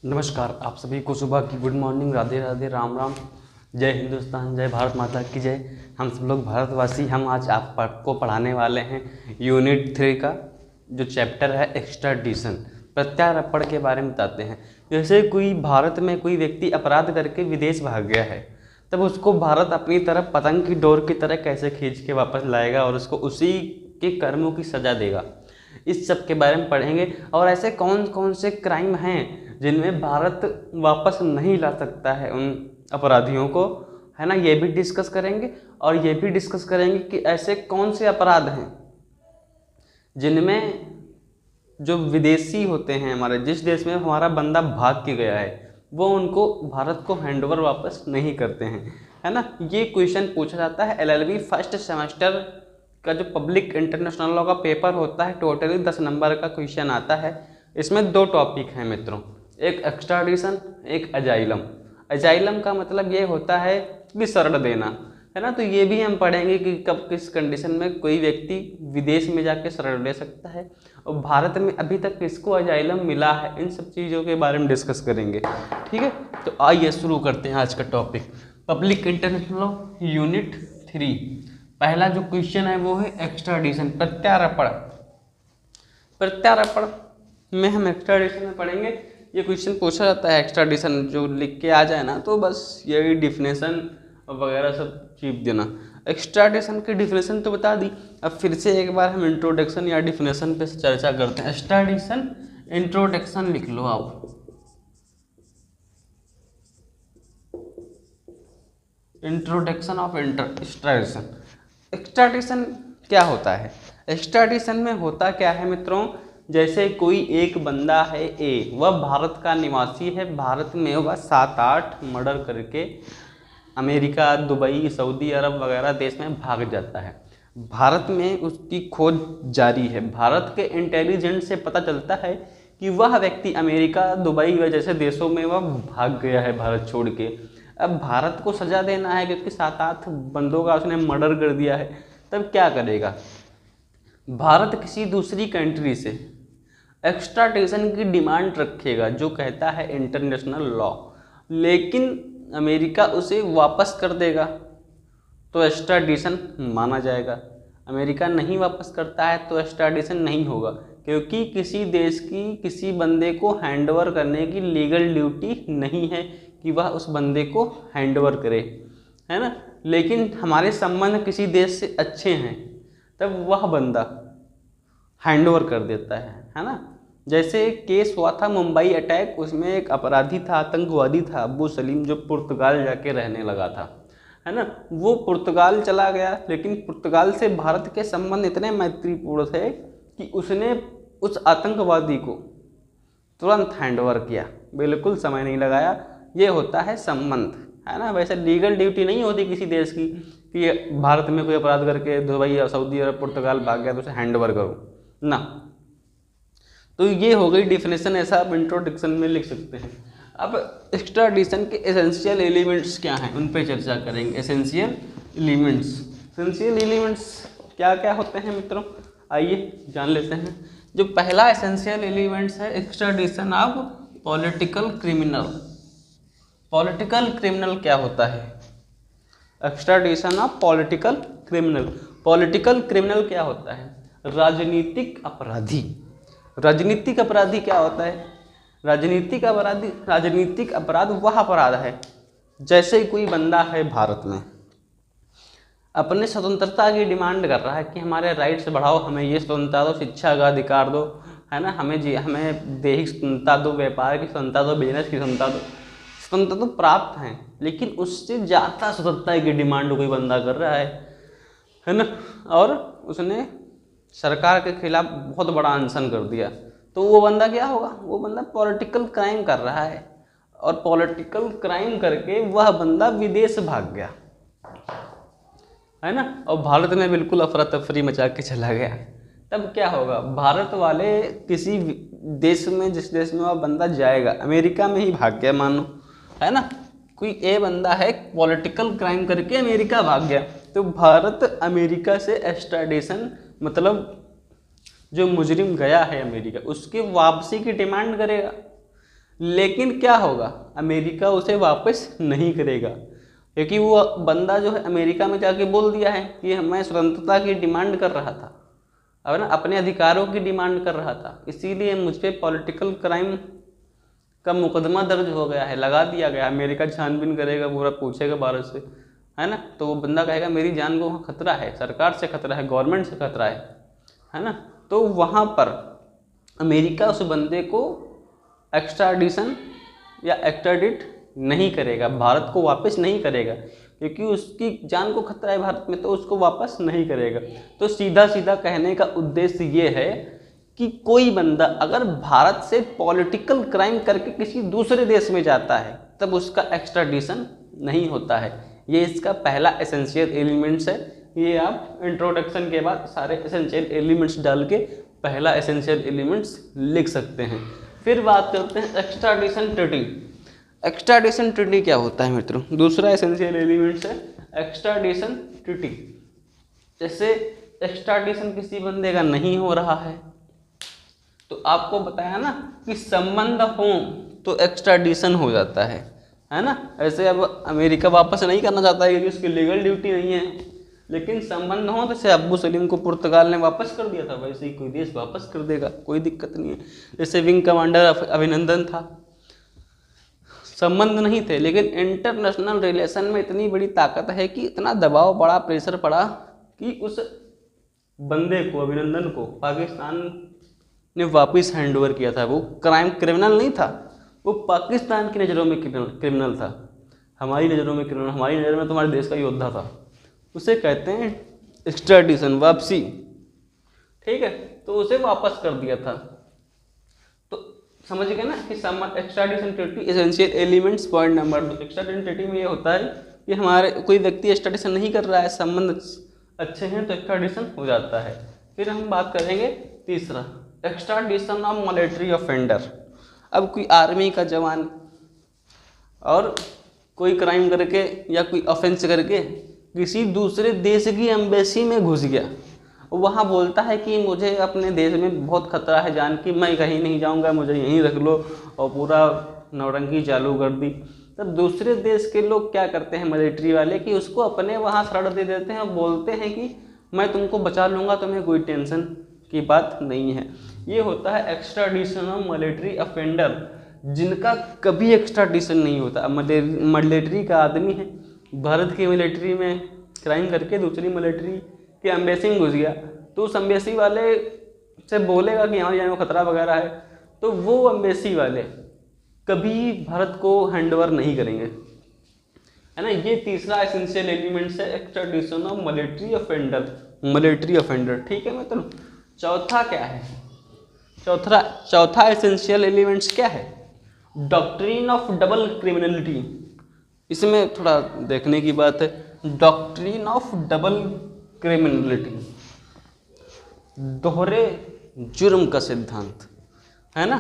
नमस्कार, आप सभी को सुबह की गुड मॉर्निंग, राधे राधे, राम राम, जय हिंदुस्तान, जय भारत माता की जय। हम सब लोग भारतवासी, हम आज आपको पढ़ाने वाले हैं यूनिट 3 का जो चैप्टर है एक्सट्राडिशन, प्रत्यार्पण के बारे में बताते हैं। जैसे कोई भारत में कोई व्यक्ति अपराध करके विदेश भाग गया है, तब उसको भारत अपनी तरफ पतंग की डोर की तरह कैसे खींच के वापस लाएगा और उसको उसी के कर्मों की सज़ा देगा। इस सब के बारे में पढ़ेंगे। और ऐसे कौन कौन से क्राइम हैं जिनमें भारत वापस नहीं ला सकता है उन अपराधियों को, है ना, ये भी डिस्कस करेंगे। और ये भी डिस्कस करेंगे कि ऐसे कौन से अपराध हैं जिनमें जो विदेशी होते हैं, हमारे जिस देश में हमारा बंदा भाग के गया है, वो उनको भारत को हैंडओवर वापस नहीं करते हैं, है ना। ये क्वेश्चन पूछा जाता है LLB फर्स्ट सेमेस्टर का जो पब्लिक इंटरनेशनल लॉ का पेपर होता है। टोटली 10 नंबर का क्वेश्चन आता है। इसमें 2 टॉपिक हैं मित्रों, एक एक्सट्राडिशन, एक अजाइलम। अजाइलम का मतलब ये होता है कि शरण देना, है ना। तो ये भी हम पढ़ेंगे कि कब किस कंडीशन में कोई व्यक्ति विदेश में जाके शरण ले सकता है और भारत में अभी तक किसको अजाइलम मिला है, इन सब चीज़ों के बारे में डिस्कस करेंगे। ठीक है, तो आइए शुरू करते हैं आज का topic, public international law unit 3। पहला जो क्वेश्चन है वो है एक्सट्राडिशन, प्रत्यार्पण। प्रत्यार्पण में हम एक्सट्राडिशन में पढ़ेंगे। ये क्वेश्चन पूछा जाता है एक्सट्राडिशन, जो लिख के आ जाए ना तो बस यही डिफिनेशन वगैरह सब चीप देना। एक्सट्राडिशन की डिफिनेशन तो बता दी, अब फिर से एक बार हम इंट्रोडक्शन या डिफिनेशन पे चर्चा करते हैं। एक्सट्राडिशन इंट्रोडक्शन लिख लो आप। Introduction of extradition. एक्सट्राडिशन क्या होता है? एक्सट्राडिशन में होता क्या है मित्रों, जैसे कोई एक बंदा है ए, वह भारत का निवासी है, भारत में वह 7-8 मर्डर करके अमेरिका, दुबई, सऊदी अरब वगैरह देश में भाग जाता है। भारत में उसकी खोज जारी है। भारत के इंटेलिजेंस से पता चलता है कि वह व्यक्ति अमेरिका, दुबई व जैसे देशों में वह भाग गया है भारत छोड़ के। अब भारत को सजा देना है क्योंकि 7-8 बंदों का उसने मर्डर कर दिया है, तब क्या करेगा? भारत किसी दूसरी कंट्री से एक्सट्राडिशन की डिमांड रखेगा, जो कहता है इंटरनेशनल लॉ, लेकिन अमेरिका उसे वापस कर देगा तो एक्सट्राडिशन माना जाएगा। अमेरिका नहीं वापस करता है तो एक्सट्राडिशन नहीं होगा, क्योंकि किसी देश की किसी बंदे को हैंडओवर करने की लीगल ड्यूटी नहीं है कि वह उस बंदे को हैंडओवर करे, है ना। लेकिन हमारे संबंध किसी देश से अच्छे हैं तब वह बंदा हैंडओवर कर देता है ना। जैसे एक केस हुआ था मुंबई अटैक, उसमें एक अपराधी था, आतंकवादी था अब्बू सलीम, जो पुर्तगाल जाके रहने लगा था, है ना। वो पुर्तगाल चला गया, लेकिन पुर्तगाल से भारत के संबंध इतने मैत्रीपूर्ण थे कि उसने उस आतंकवादी को तुरंत हैंडओवर किया, बिल्कुल समय नहीं लगाया। ये होता है संबंध, है ना। वैसे लीगल ड्यूटी नहीं होती किसी देश की कि भारत में कोई अपराध करके दुबई या सऊदी अरब, पुर्तगाल भाग गया तो उसे हैंडओवर करो ना। तो ये हो गई डिफिनेशन, ऐसा आप इंट्रोडक्शन में लिख सकते हैं। अब एक्सट्राडिशन के एसेंशियल एलिमेंट्स क्या हैं, उन पे चर्चा करेंगे। एसेंशियल एलिमेंट्स क्या क्या होते हैं मित्रों, आइए जान लेते हैं। जो पहला एसेंशियल एलिमेंट्स है extradition of political criminal. Political criminal क्या होता है? Extradition of political criminal. Political criminal क्या होता है? राजनीतिक अपराधी। राजनीतिक अपराधी क्या होता है? राजनीतिक अपराध वह अपराध है, जैसे कोई बंदा है भारत में अपने स्वतंत्रता की डिमांड कर रहा है कि हमारे राइट्स बढ़ाओ, हमें ये स्वतंत्रता दो, शिक्षा का अधिकार दो, है ना, हमें दैहिक स्वतंत्रता दो, व्यापार की स्वतंत्रता दो, बिजनेस की स्वतंत्रता दो। स्वतंत्रता तो प्राप्त हैं, लेकिन उससे ज़्यादा स्वतंत्रता की डिमांड कोई बंदा कर रहा है ना। और उसने सरकार के खिलाफ बहुत बड़ा अनशन कर दिया, तो वो बंदा क्या होगा? वो बंदा पॉलिटिकल क्राइम कर रहा है, और पॉलिटिकल क्राइम करके वह बंदा विदेश भाग गया, है ना, और भारत में बिल्कुल अफरा तफरी मचा के चला गया। तब क्या होगा? भारत वाले किसी देश में, जिस देश में वह बंदा जाएगा, अमेरिका में ही भाग गया मानो, है ना, कोई ए बंदा है पॉलिटिकल क्राइम करके अमेरिका भाग गया, तो भारत अमेरिका से एक्सट्राडिशन मतलब जो मुजरिम गया है अमेरिका, उसकी वापसी की डिमांड करेगा, लेकिन क्या होगा, अमेरिका उसे वापस नहीं करेगा, क्योंकि वो बंदा जो है अमेरिका में जाके बोल दिया है कि मैं स्वतंत्रता की डिमांड कर रहा था, अब ना अपने अधिकारों की डिमांड कर रहा था, इसीलिए मुझ पर पॉलिटिकल क्राइम का मुकदमा दर्ज हो गया है, लगा दिया गया। अमेरिका छानबीन करेगा, पूरा पूछेगा भारत से, है ना। तो वो बंदा कहेगा मेरी जान को वहाँ खतरा है, सरकार से खतरा है, गवर्नमेंट से खतरा है ना। तो वहाँ पर अमेरिका उस बंदे को एक्स्ट्राडिशन या एक्स्ट्राडिट नहीं करेगा, भारत को वापस नहीं करेगा, क्योंकि उसकी जान को खतरा है भारत में, तो उसको वापस नहीं करेगा। तो सीधा सीधा कहने का उद्देश्य ये है कि कोई बंदा अगर भारत से पॉलिटिकल क्राइम करके किसी दूसरे देश में जाता है तब उसका एक्स्ट्राडिशन नहीं होता है। ये इसका पहला एसेंशियल एलिमेंट्स है। ये आप इंट्रोडक्शन के बाद सारे एसेंशियल एलिमेंट्स डाल के पहला एसेंशियल एलिमेंट्स लिख सकते हैं। फिर बात करते हैं एक्स्ट्राडिशन ट्रीटी। एक्स्ट्राडिशन ट्रीटी क्या होता है मित्रों? दूसरा एसेंशियल एलिमेंट्स है एक्स्ट्राडिशन ट्रीटी। जैसे एक्स्ट्राडिशन किसी बंदे का नहीं हो रहा है, तो आपको बताया ना कि संबंध हो तो एक्स्ट्राडिशन हो जाता है ना। ऐसे अब अमेरिका वापस नहीं करना चाहता है क्योंकि उसकी लीगल ड्यूटी नहीं है, लेकिन संबंध हो, जैसे अब्बू सलीम को पुर्तगाल ने वापस कर दिया था, वैसे ही कोई देश वापस कर देगा, कोई दिक्कत नहीं है। जैसे विंग कमांडर अभिनंदन था, संबंध नहीं थे, लेकिन इंटरनेशनल रिलेशन में इतनी बड़ी ताकत है कि इतना दबाव पड़ा, प्रेशर पड़ा कि उस बंदे को, अभिनंदन को, पाकिस्तान ने वापस हैंडओवर किया था। वो क्रिमिनल नहीं था, वो पाकिस्तान की नज़रों में क्रिमिनल था, हमारी नज़रों में क्रिमिनल, हमारी नज़र में तुम्हारे देश का योद्धा था। उसे कहते हैं एक्स्ट्राडिशन, वापसी। ठीक है, तो उसे वापस कर दिया था। तो समझ गए ना कि extradition treaty essential elements. Point number 2, extradition treaty में ये होता है कि हमारे कोई व्यक्ति एक्स्ट्राडिशन नहीं कर रहा है, संबंध अच्छे हैं तो एक्स्ट्राडिशन हो जाता है। फिर हम बात करेंगे तीसरा, एक्स्ट्राडिशन ऑफ मिलिट्री ऑफेंडर। अब कोई आर्मी का जवान और कोई क्राइम करके या कोई ऑफेंस करके किसी दूसरे देश की एम्बेसी में घुस गया, वहाँ बोलता है कि मुझे अपने देश में बहुत खतरा है जान की, मैं कहीं नहीं जाऊँगा, मुझे यहीं रख लो, और पूरा नौटंकी चालू कर दी। तब दूसरे देश के लोग क्या करते हैं, मिलिट्री वाले, कि उसको अपने वहाँ शरण दे देते हैं और बोलते हैं कि मैं तुमको बचा लूँगा, तुम्हें कोई टेंशन की बात नहीं है। ये होता है एक्स्ट्राडिशन ऑफ मिलिट्री ऑफेंडर, जिनका कभी एक्स्ट्राडिशन नहीं होता। मिलिट्री का आदमी है, भारत की मिलिट्री में क्राइम करके दूसरी मिलिट्री के एम्बेसी में घुस गया, तो उस एम्बेसी वाले से बोलेगा कि हमारे यहाँ खतरा वगैरह है, तो वो एम्बेसी वाले कभी भारत को हैंडओवर नहीं करेंगे, है ना। ये तीसरा एसेंशियल एलिमेंट्स है extradition of military offender, military offender. ठीक है मतलब चौथा क्या है, चौथा एसेंशियल एलिमेंट्स क्या है, डॉक्ट्रिन ऑफ डबल क्रिमिनलिटी। इसमें थोड़ा देखने की बात है, डॉक्ट्रिन ऑफ डबल क्रिमिनलिटी, दोहरे जुर्म का सिद्धांत, है ना।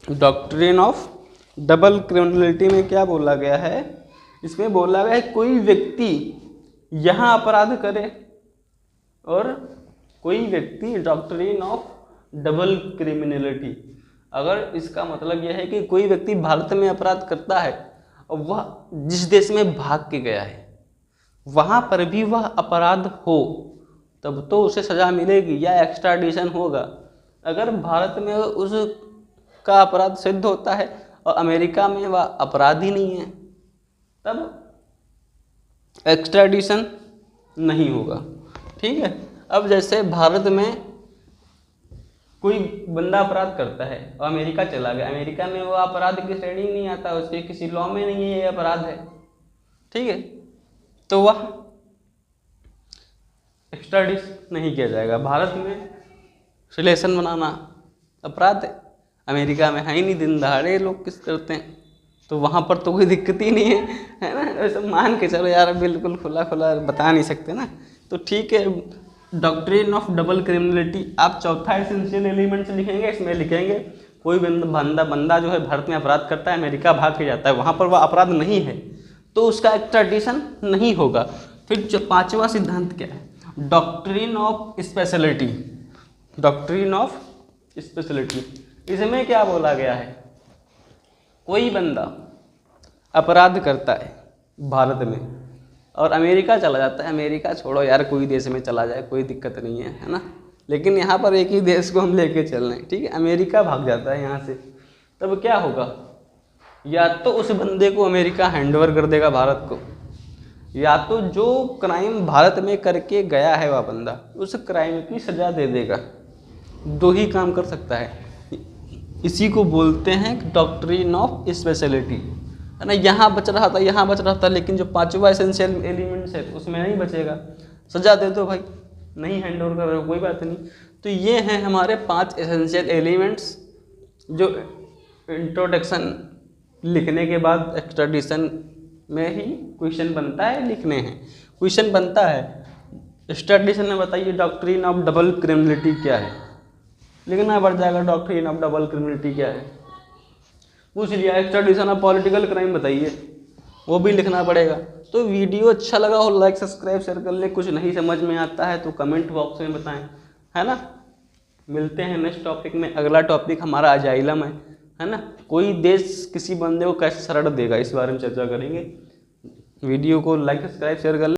डॉक्ट्रिन ऑफ डबल क्रिमिनलिटी में क्या बोला गया है, इसमें बोला गया है कोई व्यक्ति यहाँ अपराध करे और कोई व्यक्ति, डॉक्ट्रिन ऑफ डबल क्रिमिनलिटी, अगर इसका मतलब यह है कि कोई व्यक्ति भारत में अपराध करता है और वह जिस देश में भाग के गया है वहाँ पर भी वह अपराध हो, तब तो उसे सज़ा मिलेगी या एक्स्ट्राडिशन होगा। अगर भारत में उसका अपराध सिद्ध होता है और अमेरिका में वह अपराध ही नहीं है, तब एक्स्ट्राडिशन नहीं होगा। ठीक है, अब जैसे भारत में कोई बंदा अपराध करता है और अमेरिका चला गया, अमेरिका में वो अपराध की श्रेणी नहीं आता, उसके किसी लॉ में नहीं है ये अपराध है, ठीक है, तो वह एक्स्ट्राडिशन नहीं किया जाएगा। भारत में रिलेशन बनाना अपराध है, अमेरिका में है ही नहीं, दिन दहाड़े लोग किस करते हैं, तो वहाँ पर तो कोई दिक्कत ही नहीं है ना। वैसे मान के चलो यार, बिल्कुल खुला खुला बता नहीं सकते ना, तो ठीक है। डॉक्ट्रिन ऑफ डबल क्रिमिनलिटी आप चौथा एसेंशियल एलिमेंट्स लिखेंगे, इसमें लिखेंगे कोई बंदा जो है भारत में अपराध करता है, अमेरिका भाग के जाता है, वहाँ पर वह अपराध नहीं है तो उसका एक्स्ट्राडिशन नहीं होगा। फिर जो पांचवा सिद्धांत क्या है, doctrine of speciality, doctrine of speciality. इसमें क्या बोला गया है कोई बंदा अपराध करता है भारत में और अमेरिका चला जाता है, अमेरिका छोड़ो यार, कोई देश में चला जाए कोई दिक्कत नहीं है ना, लेकिन यहाँ पर एक ही देश को हम लेके चल रहे हैं, ठीक है, अमेरिका भाग जाता है यहाँ से, तब क्या होगा? या तो उस बंदे को अमेरिका हैंडओवर कर देगा भारत को, या तो जो क्राइम भारत में करके गया है वह बंदा उस क्राइम की सज़ा दे देगा। दो ही काम कर सकता है। इसी को बोलते हैं डॉक्ट्रिन ऑफ स्पेशलिटी, है ना। यहाँ बच रहा था, यहाँ बच रहा था, लेकिन जो पांचवा एसेंशियल एलिमेंट्स है उसमें नहीं बचेगा, सज़ा दे दो भाई, नहीं हैंड ओवर कर रहे हो कोई बात नहीं। तो ये हैं हमारे 5 एसेंशियल एलिमेंट्स जो इंट्रोडक्शन लिखने के बाद एक्सट्राडिशन में ही क्वेश्चन बनता है, लिखने हैं क्वेश्चन बनता है। एक्सट्राडिशन में बताइए डॉक्ट्रिन ऑफ डबल क्रिमिनलिटी क्या है, लिखना पड़ जाएगा डॉक्ट्रिन ऑफ डबल क्रिमिनलिटी क्या है, पूछ लिया। एक्सट्राडिशन ऑफ पॉलिटिकल क्राइम बताइए, वो भी लिखना पड़ेगा। तो वीडियो अच्छा लगा हो लाइक सब्सक्राइब शेयर कर ले, कुछ नहीं समझ में आता है तो कमेंट बॉक्स में बताएं, है ना। मिलते हैं नेक्स्ट टॉपिक में। अगला टॉपिक हमारा अजाइलम है ना, कोई देश किसी बंदे को कैसे शरण देगा इस बारे में चर्चा करेंगे। वीडियो को लाइक सब्सक्राइब शेयर कर ले।